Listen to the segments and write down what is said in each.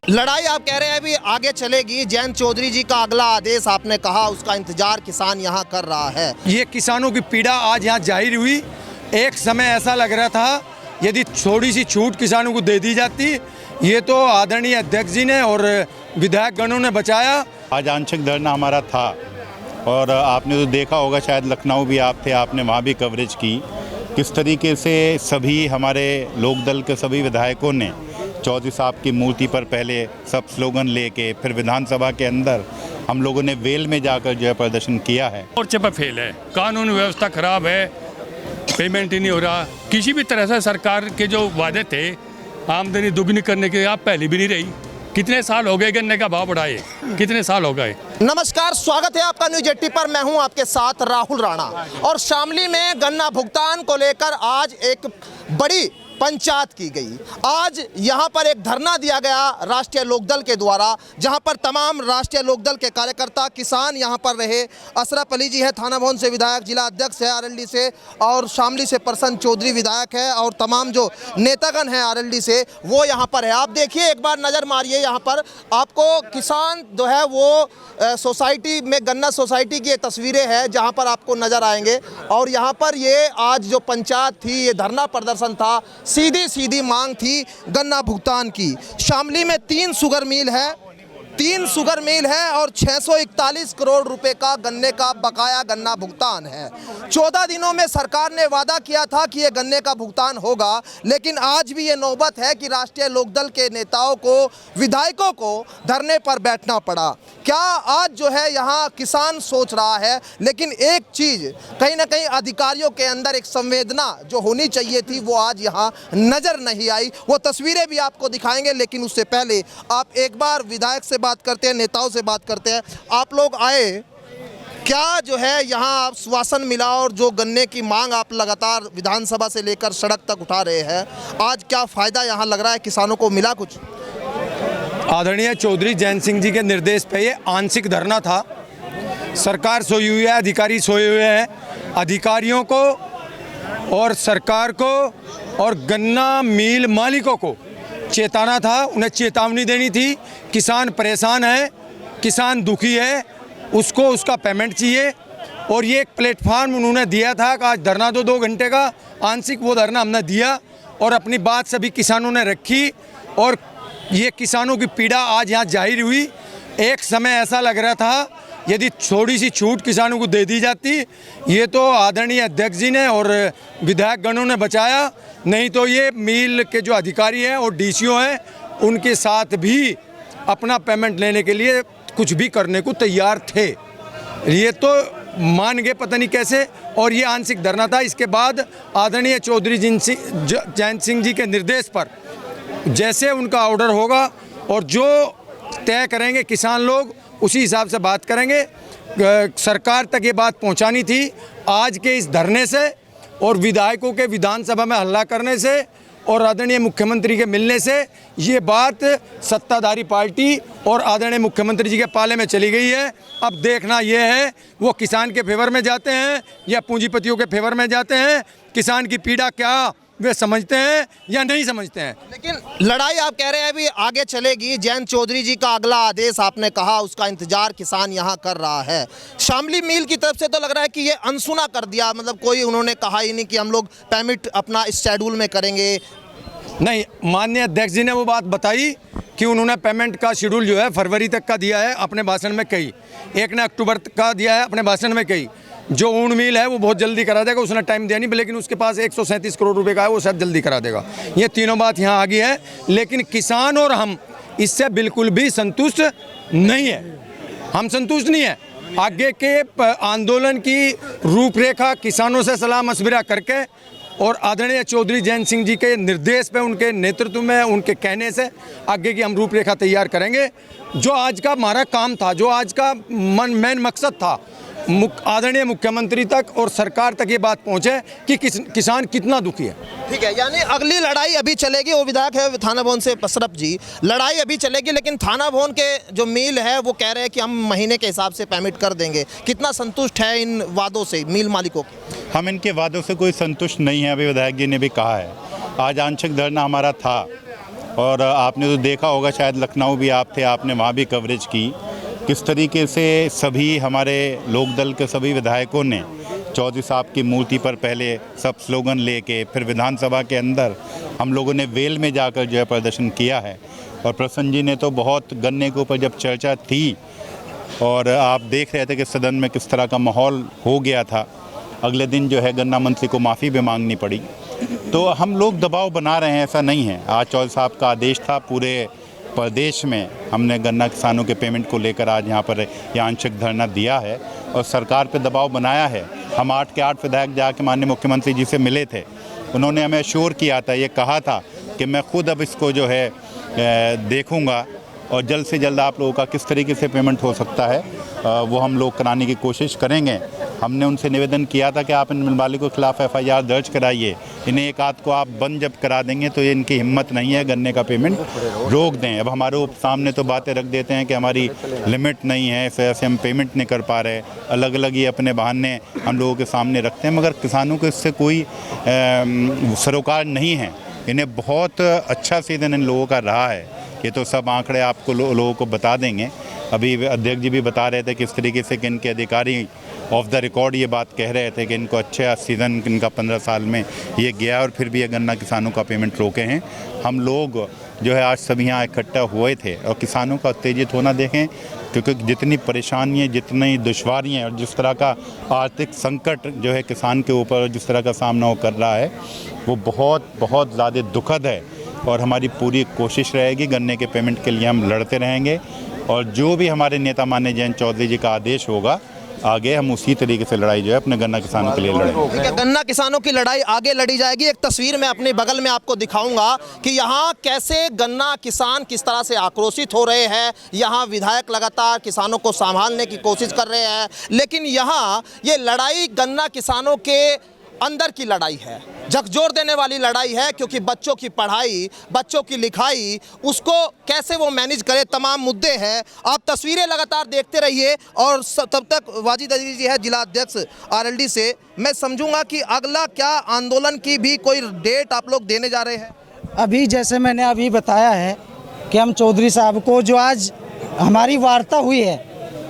लड़ाई आप कह रहे हैं अभी आगे चलेगी। जयंत चौधरी जी का अगला आदेश आपने कहा, उसका इंतजार किसान यहाँ कर रहा है। ये किसानों की पीड़ा आज यहाँ जाहिर हुई। एक समय ऐसा लग रहा था यदि थोड़ी सी छूट किसानों को दे दी जाती, ये तो आदरणीय अध्यक्ष जी ने और विधायक गणों ने बचाया। आज आंशिक धरना हमारा था और आपने तो देखा होगा, शायद लखनऊ भी आप थे, आपने वहाँ भी कवरेज की। किस तरीके से सभी हमारे लोकदल के सभी विधायकों ने चौधरी साहब की मूर्ति पर पहले सब स्लोगन लेके, फिर विधानसभा के अंदर हम लोगों ने वेल में जाकर जो है प्रदर्शन किया है। मोर्चे पर फेल है, कानून व्यवस्था खराब है, पेमेंट ही नहीं हो रहा। किसी भी तरह से सरकार के जो वादे थे आमदनी दुगनी करने के, आप पहले भी नहीं रही। कितने साल हो गए गन्ने का भाव बढ़ाए, कितने साल हो गए। नमस्कार, स्वागत है आपका न्यूज 80 पर। मैं हूं आपके साथ राहुल राणा। और शामली में गन्ना भुगतान को लेकर आज एक बड़ी पंचायत की गई। आज यहां पर एक धरना दिया गया राष्ट्रीय लोकदल के द्वारा, जहां पर तमाम राष्ट्रीय लोकदल के कार्यकर्ता किसान यहां पर रहे। अशरफ अली जी है थाना भवन से विधायक, जिला अध्यक्ष है आरएलडी से, और शामली से प्रसन्न चौधरी विधायक है, और तमाम जो नेतागण हैं आरएलडी से वो यहाँ पर है। आप देखिए, एक बार नज़र मारिए, यहाँ पर आपको किसान जो है वो सोसाइटी में, गन्ना सोसाइटी की ये तस्वीरें हैं जहाँ पर आपको नज़र आएंगे। और यहाँ पर ये आज जो पंचायत थी, ये धरना प्रदर्शन था, सीधी सीधी मांग थी गन्ना भुगतान की। शामली में 3 शुगर मिल है, 3 शुगर मिल है और 641 करोड़ रुपए का गन्ने का बकाया गन्ना भुगतान है। 14 दिनों में सरकार ने वादा किया था कि ये गन्ने का भुगतान होगा, लेकिन आज भी ये नौबत है कि राष्ट्रीय लोकदल के नेताओं को, विधायकों को धरने पर बैठना पड़ा। क्या आज जो है यहाँ किसान सोच रहा है, लेकिन एक चीज़ कहीं ना कहीं अधिकारियों के अंदर एक संवेदना जो होनी चाहिए थी वो आज यहाँ नज़र नहीं आई। वो तस्वीरें भी आपको दिखाएंगे, लेकिन उससे पहले आप एक बार विधायक से बात करते हैं, नेताओं से बात करते हैं। आप लोग आए, क्या जो है यहाँ आश्वासन मिला, और जो गन्ने की मांग आप लगातार विधानसभा से लेकर सड़क तक उठा रहे हैं, आज क्या फ़ायदा यहाँ लग रहा है, किसानों को मिला कुछ? आदरणीय चौधरी जयंत सिंह जी के निर्देश पे ये आंशिक धरना था। सरकार सोई हुई है, अधिकारी सोए हुए हैं। अधिकारियों को और सरकार को और गन्ना मिल मालिकों को चेताना था, उन्हें चेतावनी देनी थी। किसान परेशान है, किसान दुखी है, उसको उसका पेमेंट चाहिए। और ये एक प्लेटफार्म उन्होंने दिया था कि आज धरना 2 घंटे का आंशिक, वो धरना हमने दिया और अपनी बात सभी किसानों ने रखी। और ये किसानों की पीड़ा आज यहाँ जाहिर हुई। एक समय ऐसा लग रहा था यदि थोड़ी सी छूट किसानों को दे दी जाती, ये तो आदरणीय अध्यक्ष जी ने और विधायक गणों ने बचाया। नहीं तो ये मिल के जो अधिकारी हैं और डीसीओ हैं, उनके साथ भी अपना पेमेंट लेने के लिए कुछ भी करने को तैयार थे। ये तो मान गए पता नहीं कैसे। और ये आंशिक धरना था। इसके बाद आदरणीय चौधरी जयंत सिंह जी के निर्देश पर जैसे उनका ऑर्डर होगा और जो तय करेंगे किसान लोग, उसी हिसाब से बात करेंगे। सरकार तक ये बात पहुंचानी थी। आज के इस धरने से और विधायकों के विधानसभा में हल्ला करने से और आदरणीय मुख्यमंत्री के मिलने से ये बात सत्ताधारी पार्टी और आदरणीय मुख्यमंत्री जी के पाले में चली गई है। अब देखना ये है वो किसान के फेवर में जाते हैं या पूंजीपतियों के फेवर में जाते हैं। किसान की पीड़ा क्या वे समझते हैं या नहीं समझते हैं। लेकिन लड़ाई आप कह रहे हैं अभी आगे चलेगी। जयंत चौधरी जी का अगला आदेश आपने कहा, उसका इंतजार किसान यहाँ कर रहा है। शामली मिल की तरफ से तो लग रहा है कि ये अनसुना कर दिया, मतलब कोई उन्होंने कहा ही नहीं कि हम लोग पेमेंट अपना इस शेड्यूल में करेंगे। नहीं, माननीय अध्यक्ष जी ने वो बात बताई कि उन्होंने पेमेंट का शेड्यूल जो है फरवरी तक का दिया है अपने भाषण में कही, एक ने अक्टूबर तक का दिया है अपने भाषण में कही। जो ऊन मिल है वो बहुत जल्दी करा देगा, उसने टाइम दिया नहीं, लेकिन उसके पास 137 करोड़ रुपए का है, वो शायद जल्दी करा देगा। ये तीनों बात यहाँ आ गई है। लेकिन किसान और हम इससे बिल्कुल भी संतुष्ट नहीं है। हम संतुष्ट नहीं है। आगे के आंदोलन की रूपरेखा किसानों से सलाह मशविरा करके और आदरणीय चौधरी जयंत सिंह जी के निर्देश पे, उनके नेतृत्व में, उनके कहने से आगे की हम रूपरेखा तैयार करेंगे। जो आज का हमारा काम था, जो आज का मेन मकसद था, आदरणीय मुख्यमंत्री तक और सरकार तक ये बात पहुंचे कि किसान कितना दुखी है। ठीक है, यानी अगली लड़ाई अभी चलेगी। वो विधायक है थाना भवन से अशरफ जी, लड़ाई अभी चलेगी, लेकिन थाना भवन के जो मिल है वो कह रहे हैं कि हम महीने के हिसाब से पेमेंट कर देंगे। कितना संतुष्ट है इन वादों से मिल मालिकों के? हम इनके वादों से कोई संतुष्ट नहीं है। अभी विधायक जी ने भी कहा है, आज आंशिक धरना हमारा था और आपने तो देखा होगा, शायद लखनऊ भी आप थे, आपने वहाँ भी कवरेज की, किस तरीके से सभी हमारे लोकदल के सभी विधायकों ने चौधरी साहब की मूर्ति पर पहले सब स्लोगन लेके, फिर विधानसभा के अंदर हम लोगों ने वेल में जाकर जो है प्रदर्शन किया है। और प्रसन्न जी ने तो बहुत गन्ने के ऊपर जब चर्चा थी और आप देख रहे थे कि सदन में किस तरह का माहौल हो गया था, अगले दिन जो है गन्ना मंत्री को माफ़ी भी मांगनी पड़ी। तो हम लोग दबाव बना रहे हैं, ऐसा नहीं है। आज चौधरी साहब का आदेश था, पूरे प्रदेश में हमने गन्ना किसानों के पेमेंट को लेकर आज यहाँ पर आंशिक धरना दिया है और सरकार पे दबाव बनाया है। हम 8 के 8 विधायक जाके माननीय मुख्यमंत्री जी से मिले थे, उन्होंने हमें श्योर किया था, ये कहा था कि मैं खुद अब इसको जो है देखूँगा और जल्द से जल्द आप लोगों का किस तरीके से पेमेंट हो सकता है वो हम लोग कराने की कोशिश करेंगे। हमने उनसे निवेदन किया था कि आप इन मिल मालिकों के खिलाफ FIR दर्ज कराइए, इन्हें एक आध को आप बंद जब करा देंगे तो इनकी हिम्मत नहीं है गन्ने का पेमेंट रोक दें। अब हमारे सामने तो बातें रख देते हैं कि हमारी लिमिट नहीं है, इस वजह से हम पेमेंट नहीं कर पा रहे, अलग अलग ये अपने बहाने हम लोगों के सामने रखते हैं, मगर किसानों को इससे कोई सरोकार नहीं है। इन्हें बहुत अच्छा सीजन इन लोगों का रहा है, ये तो सब आंकड़े आपको लोगों को बता देंगे। अभी अध्यक्ष जी भी बता रहे थे किस तरीके से कि इनके अधिकारी ऑफ द रिकॉर्ड ये बात कह रहे थे कि इनको अच्छा सीज़न इनका 15 साल में ये गया और फिर भी ये गन्ना किसानों का पेमेंट रोके हैं। हम लोग जो है आज सभी यहाँ इकट्ठा हुए थे और किसानों का उत्तेजित होना देखें, क्योंकि जितनी परेशानियाँ, जितनी दुश्वारियाँ और जिस तरह का आर्थिक संकट जो है किसान के ऊपर जिस तरह का सामना वो कर रहा है, वो बहुत बहुत ज़्यादा दुखद है। और हमारी पूरी कोशिश रहेगी, गन्ने के पेमेंट के लिए हम लड़ते रहेंगे और जो भी हमारे नेता माननीय जयंत चौधरी जी का आदेश होगा, आगे हम उसी तरीके से लड़ाई जो है अपने गन्ना किसानों के लिए लड़ेंगे। गन्ना किसानों की लड़ाई आगे लड़ी जाएगी। एक तस्वीर मैं अपने बगल में आपको दिखाऊंगा कि यहाँ कैसे गन्ना किसान किस तरह से आक्रोशित हो रहे हैं। यहाँ विधायक लगातार किसानों को संभालने की कोशिश कर रहे हैं, लेकिन यहाँ ये लड़ाई गन्ना किसानों के अंदर की लड़ाई है, झकझोर देने वाली लड़ाई है, क्योंकि बच्चों की पढ़ाई, बच्चों की लिखाई, उसको कैसे वो मैनेज करे, तमाम मुद्दे हैं। आप तस्वीरें लगातार देखते रहिए और तब तक वाजिद अजीज जी है जिला अध्यक्ष RLD से, मैं समझूंगा कि अगला क्या आंदोलन की भी कोई डेट आप लोग देने जा रहे हैं। अभी जैसे मैंने अभी बताया है कि हम चौधरी साहब को जो आज हमारी वार्ता हुई है,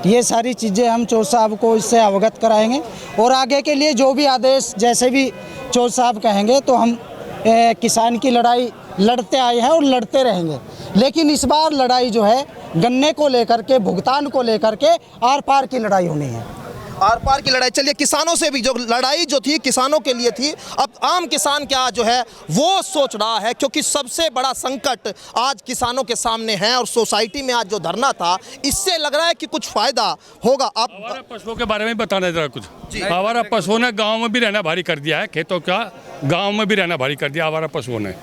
ये सारी चीज़ें हम चौधरी साहब को इससे अवगत कराएंगे और आगे के लिए जो भी आदेश जैसे भी चौधरी साहब कहेंगे तो हम किसान की लड़ाई लड़ते आए हैं और लड़ते रहेंगे। लेकिन इस बार लड़ाई जो है गन्ने को लेकर के, भुगतान को लेकर के आर पार की लड़ाई होनी है, आर पार की लड़ाई। चलिए, किसानों से भी जो लड़ाई जो थी किसानों के लिए थी, अब आम किसान क्या जो है वो सोच रहा है, क्योंकि सबसे बड़ा संकट आज किसानों के सामने है और सोसाइटी में आज जो धरना था इससे लग रहा है कि कुछ फायदा होगा। आप आवारा पशुओं के बारे में बताना जरा कुछ। आवारा पशुओं ने गाँव में भी रहना भारी कर दिया है, खेतों का गाँव में भी रहना भारी कर दिया आवारा पशुओं ने,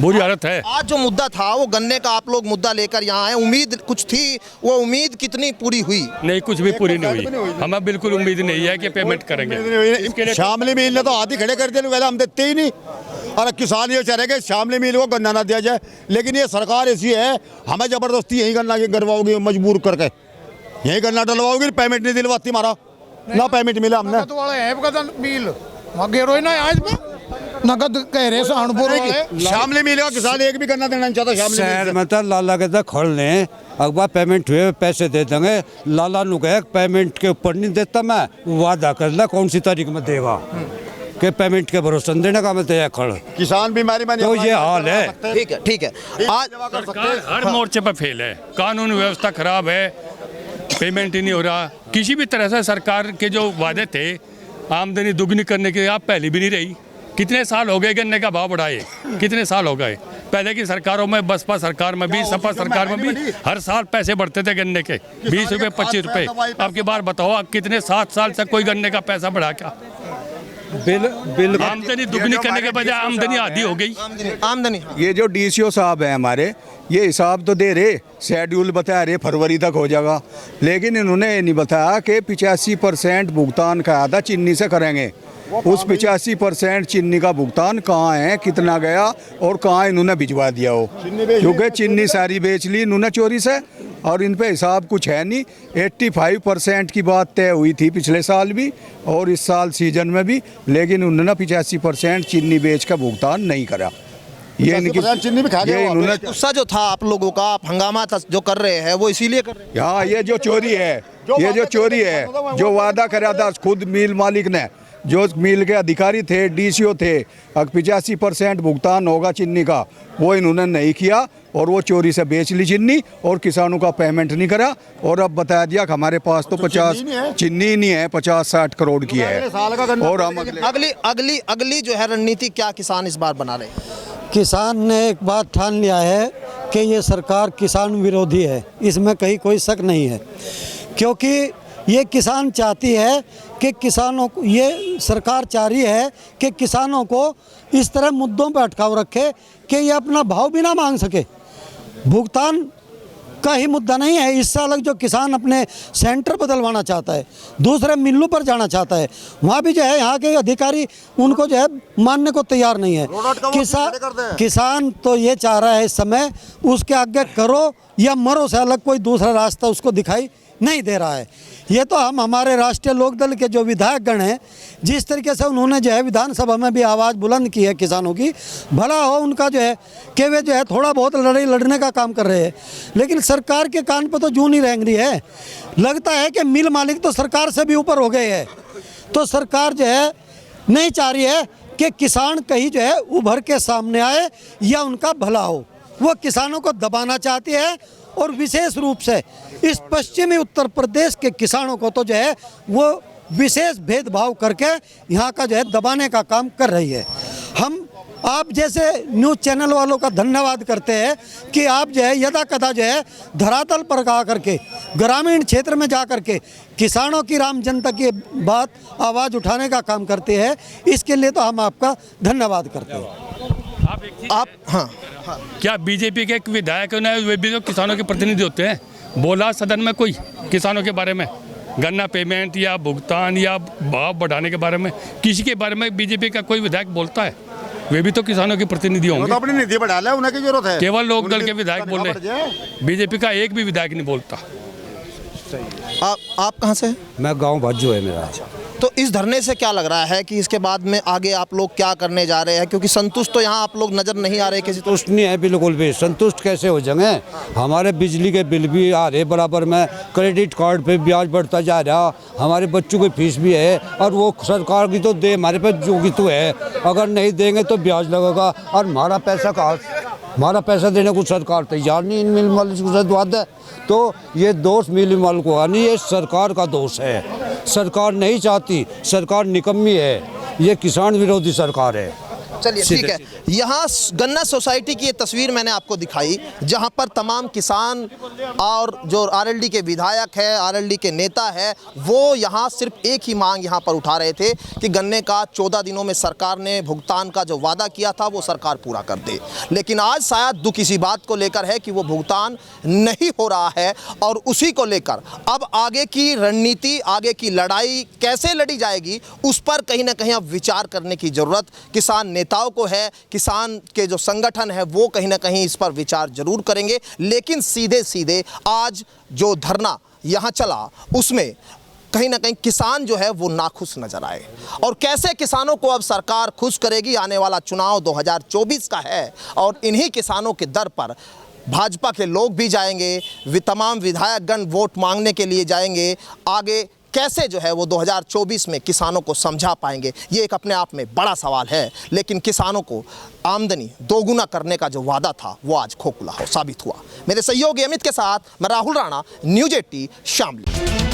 बुरी हालत है। आज जो मुद्दा था वो गन्ने का आप लोग मुद्दा लेकर यहाँ आए, उम्मीद कुछ थी, वो उम्मीद कितनी पूरी हुई? नहीं, कुछ भी पूरी नहीं हुई। हमें बिल्कुल उम्मीद नहीं है कि पेमेंट करेंगे। शामली मिल ने तो आधी खड़े कर दिए, हम देते ही नहीं। और किसान ये चाह रहे कि शामली मिल को गन्ना ना दिया जाए, लेकिन ये सरकार ऐसी है, हमें जबरदस्ती यही गन्ना करवाओगी, मजबूर करके यही गन्ना डलवाओगी, पेमेंट नहीं दिलवाती, हमारा ना पेमेंट मिला हमने। नगद कह रहे सहारनपुर शामली मिलेगा, किसान एक भी करना देना नहीं चाहता। शामली शहर में तो लाला के तो खोल लें, अखबार पेमेंट हुए पैसे दे देंगे। लाला नु कहे पेमेंट के ऊपर नहीं देता, मैं वादा कर ला कौन सी तारीख में देगा, के पेमेंट के भरोसे देने का मैं तैयार खड़। किसान बीमारी में तो ये हाल है। ठीक है, ठीक है। आज सरकार हर मोर्चे पर फेल है, कानून व्यवस्था खराब है, पेमेंट ही नहीं हो रहा। किसी भी तरह से सरकार के जो वादे थे आमदनी दुगनी करने के, आप पहले भी नहीं रही। कितने साल हो गए गन्ने का भाव बढ़ाए, कितने साल हो गए? पहले की सरकारों में, बसपा सरकार में भी, सपा सरकार में भी हर साल पैसे बढ़ते थे गन्ने के, 20 रुपये 25 रुपये। अब की बार बताओ, अब कितने 7 साल से कोई गन्ने का पैसा बढ़ा क्या? बिल आमदनी दुगनी करने के बजाय आमदनी आधी हो गई। आमदनी ये जो DCO साहब हैं हमारे, ये हिसाब तो दे रहे, शेड्यूल बता रहे फरवरी तक हो जाएगा, लेकिन इन्होंने ये नहीं बताया कि 85% भुगतान का आधा चीनी से करेंगे। उस 85% चीनी का भुगतान कहाँ है, कितना गया और कहाँ इन्होंने भिजवा दिया हो, क्योंकि चीनी सारी बेच ली इन्होंने चोरी से और इन पे हिसाब कुछ है नहीं। 85% की बात तय हुई थी पिछले साल भी और इस साल सीजन में भी, लेकिन उन्होंने 85% चीनी बेच का भुगतान नहीं करा। ये इनकी चीनी भी खा गए ये वो इन्होंने गुस्सा जो था आप लोगों का, आप हंगामा जो कर रहे हैं वो इसीलिए कर रहे हैं। हाँ, ये जो चोरी है, ये जो चोरी है, जो वादा करा था खुद मिल मालिक ने, जो मिल के अधिकारी थे, डीसीओ थे, 85% भुगतान होगा चीनी का, वो इन्होंने नहीं किया और वो चोरी से बेच ली चीनी और किसानों का पेमेंट नहीं करा। और अब बता दिया कि हमारे पास तो 50 चीनी नहीं है, 50-60 करोड़ की है। और हम अगली जो है रणनीति क्या किसान इस बार बना रहे हैं? किसान ने एक बात ठान लिया है कि ये सरकार किसान विरोधी है, इसमें कहीं कोई शक नहीं है, क्योंकि ये किसान चाहती है कि किसानों को, ये सरकार चाह रही है कि किसानों को इस तरह मुद्दों पर अटकाव रखे कि ये अपना भाव भी ना मांग सके। भुगतान का ही मुद्दा नहीं है, इससे अलग जो किसान अपने सेंटर बदलवाना चाहता है, दूसरे मिलों पर जाना चाहता है, वहाँ भी जो है यहाँ के अधिकारी उनको जो है मानने को तैयार नहीं है। किसान तो ये चाह रहा है इस समय उसके आगे करो या मरो से अलग कोई दूसरा रास्ता उसको दिखाई नहीं दे रहा है। ये तो हम हमारे राष्ट्रीय लोकदल के जो विधायकगण हैं, जिस तरीके से उन्होंने जो है विधानसभा में भी आवाज़ बुलंद की है किसानों की, भला हो उनका जो है कि वे जो है थोड़ा बहुत लड़ाई लड़ने का काम कर रहे हैं, लेकिन सरकार के कान पर तो जूं नहीं रेंग रही है। लगता है कि मिल मालिक तो सरकार से भी ऊपर हो गए हैं, तो सरकार जो है नहीं चाह रही है कि किसान कहीं जो है उभर के सामने आए या उनका भला हो। वो किसानों को दबाना चाहती है और विशेष रूप से इस पश्चिमी उत्तर प्रदेश के किसानों को तो जो है वो विशेष भेदभाव करके यहाँ का जो है दबाने का काम कर रही है। हम आप जैसे न्यूज़ चैनल वालों का धन्यवाद करते हैं कि आप जो है यदा कदा जो है धरातल पर आ करके ग्रामीण क्षेत्र में जा करके किसानों की, राम जनता की बात आवाज़ उठाने का काम करते हैं। इसके लिए तो हम आपका धन्यवाद करते हैं। आप हाँ, क्या बीजेपी के एक विधायक ने, वे भी तो किसानों के प्रतिनिधि होते हैं, बोला सदन में कोई किसानों के बारे में, गन्ना पेमेंट या भुगतान या भाव बढ़ाने के बारे में, किसी के बारे में बीजेपी का कोई विधायक बोलता है? वे भी तो किसानों के प्रतिनिधि होंगे। तो अपनी निधि बढ़ा ले, उन्हें की जरूरत है। केवल लोकदल के विधायक बोल रहे, बीजेपी का एक भी विधायक नहीं बोलता। आप कहाँ से? मैं गाँव भज्जो है मेरा। तो इस धरने से क्या लग रहा है कि इसके बाद में आगे आप लोग क्या करने जा रहे हैं? क्योंकि संतुष्ट तो यहाँ आप लोग नजर नहीं आ रहे किसी। संतुष्ट नहीं है बिल्कुल भी। संतुष्ट कैसे हो जाएंगे? हमारे बिजली के बिल भी आ रहे बराबर में, क्रेडिट कार्ड पे ब्याज बढ़ता जा रहा, हमारे बच्चों की फीस भी है और वो सरकार की तो दे, हमारे पास जो की तो है, अगर नहीं देंगे तो ब्याज लगेगा और हमारा पैसा कहाँ, हमारा पैसा देने को सरकार तैयार नहीं। इन मिल मालिक से वादा है तो ये दोष मिल मालिक को नहीं, ये सरकार का दोष है। सरकार नहीं चाहती, सरकार निकम्मी है, ये किसान विरोधी सरकार है। चलिए ठीक है, यहाँ गन्ना सोसाइटी की ये तस्वीर मैंने आपको दिखाई, जहाँ पर तमाम किसान और जो आरएलडी के विधायक है, आरएलडी के नेता है, वो यहाँ सिर्फ एक ही मांग यहाँ पर उठा रहे थे कि गन्ने का 14 दिनों में सरकार ने भुगतान का जो वादा किया था वो सरकार पूरा कर दे। लेकिन आज शायद दुख इसी बात को लेकर है कि वो भुगतान नहीं हो रहा है और उसी को लेकर अब आगे की रणनीति, आगे की लड़ाई कैसे लड़ी जाएगी, उस पर कहीं ना कहीं अब विचार करने की ज़रूरत किसान नेताओं को है। किसान के जो संगठन है वो कहीं ना कहीं इस पर विचार जरूर करेंगे। लेकिन सीधे सीधे आज जो धरना यहाँ चला उसमें कहीं ना कहीं किसान जो है वो नाखुश नजर आए। और कैसे किसानों को अब सरकार खुश करेगी? आने वाला चुनाव 2024 का है और इन्हीं किसानों के दर पर भाजपा के लोग भी जाएंगे, तमाम विधायकगण वोट मांगने के लिए जाएंगे। आगे कैसे जो है वो 2024 में किसानों को समझा पाएंगे, ये एक अपने आप में बड़ा सवाल है। लेकिन किसानों को आमदनी दोगुना करने का जो वादा था वो आज खोखला साबित हुआ। मेरे सहयोगी अमित के साथ मैं राहुल राणा, न्यूज़ 18 शामली।